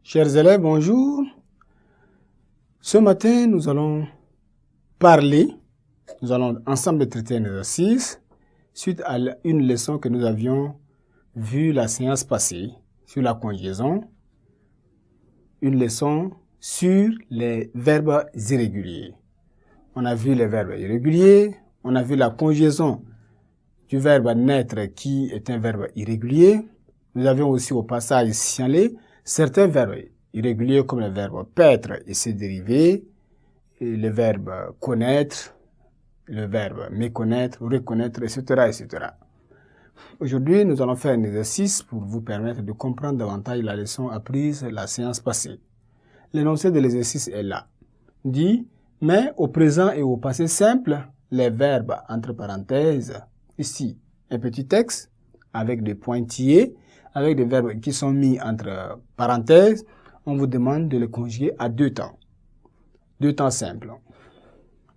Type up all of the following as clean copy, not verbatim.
Chers élèves, bonjour. Ce matin, nous allons ensemble traiter un exercice suite à une leçon que nous avions vue la séance passée sur la conjugaison. Une leçon sur les verbes irréguliers. On a vu les verbes irréguliers, on a vu la conjugaison du verbe naître qui est un verbe irrégulier. Nous avions aussi au passage signalé certains verbes irréguliers comme le verbe paître et ses dérivés, et le verbe connaître, le verbe méconnaître, reconnaître, etc., etc. Aujourd'hui, nous allons faire un exercice pour vous permettre de comprendre davantage la leçon apprise la séance passée. L'énoncé de l'exercice est là. Dit, mais au présent et au passé simple, les verbes entre parenthèses, ici, un petit texte avec des pointillés, avec des verbes qui sont mis entre parenthèses, on vous demande de les conjuguer à deux temps. Deux temps simples.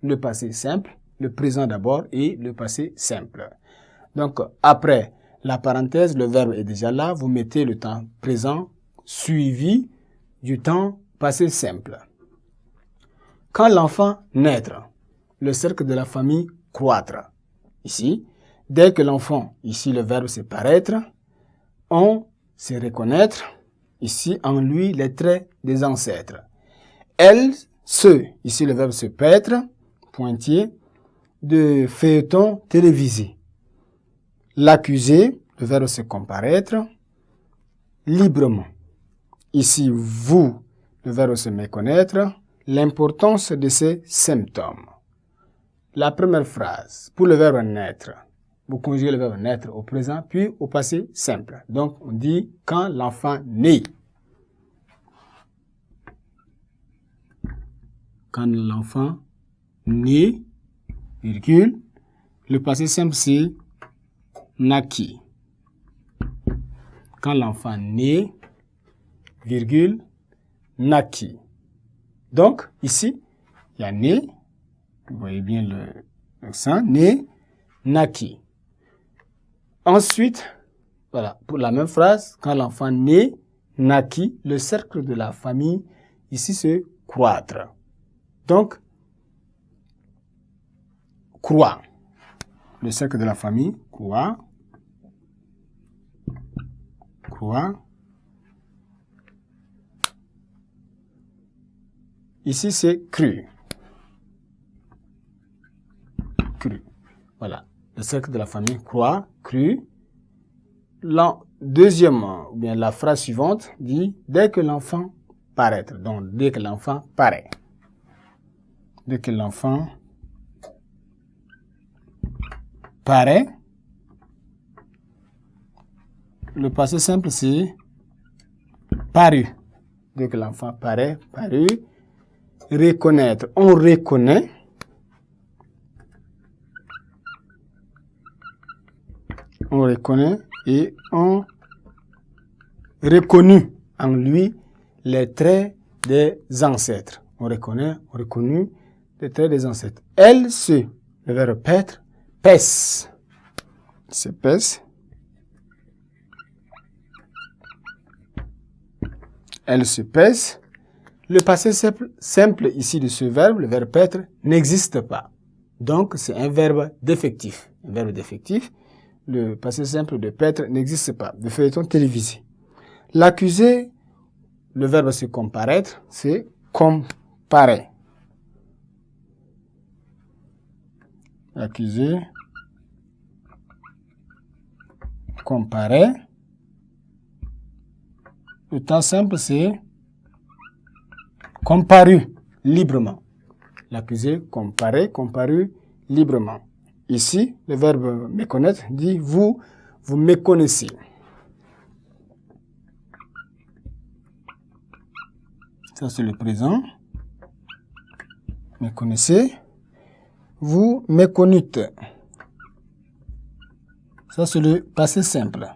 Le passé simple, le présent d'abord et le passé simple. Donc, après la parenthèse, le verbe est déjà là, vous mettez le temps présent suivi du temps passé simple. Quand l'enfant naître, le cercle de la famille croître. Ici, dès que l'enfant, ici le verbe c'est paraître, on se reconnaître, ici en lui les traits des ancêtres. Elle, se, ici le verbe se paître, pointier, de feuilleton télévisé. L'accusé, le verbe se comparaître, librement. Ici, vous, le verbe se méconnaître, l'importance de ces symptômes. La première phrase, pour le verbe naître, vous conjuguez le verbe naître au présent, puis au passé simple. Donc, on dit quand l'enfant naît. Quand l'enfant naît, virgule, le passé simple c'est naquit. Quand l'enfant naît, virgule, naquit. Donc, ici, il y a né, vous voyez bien l'accent, né, naquit. Ensuite, voilà, pour la même phrase, quand l'enfant naît, naquit, le cercle de la famille, ici, c'est croître. Donc, croît. Le cercle de la famille, croît. Croît. Ici, c'est cru. Cru. Voilà. Le cercle de la famille croît, cru. Deuxièmement, ou bien la phrase suivante dit dès que l'enfant paraître. Donc, dès que l'enfant paraît. Dès que l'enfant paraît. Le passé simple, c'est paru. Dès que l'enfant paraît, paru. Reconnaître, on reconnaît. On reconnaît et on reconnu en lui les traits des ancêtres. On reconnaît, on reconnu les traits des ancêtres. Elle se, le verbe paître, pèse. C'est pèse. Elle se pèse. Le passé simple ici de ce verbe, le verbe paître, n'existe pas. Donc, c'est un verbe défectif. Un verbe défectif. Le passé simple de paître n'existe pas. De feuilleton télévisé. L'accusé, le verbe se comparaître, c'est comparer. L'accusé, comparer. Le temps simple, c'est comparu librement. L'accusé comparer, comparu librement. Ici, le verbe méconnaître dit vous méconnaissez. Ça, c'est le présent. Méconnaissez. Vous méconnûtes. Ça, c'est le passé simple.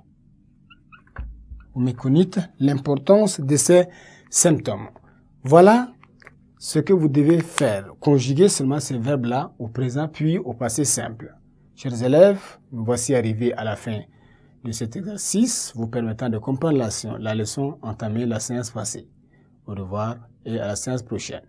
Vous méconnûtes l'importance de ces symptômes. Voilà ce que vous devez faire. Conjuguer seulement ces verbes-là au présent puis au passé simple. Chers élèves, nous voici arrivés à la fin de cet exercice vous permettant de comprendre la leçon entamée la séance passée. Au revoir et à la séance prochaine.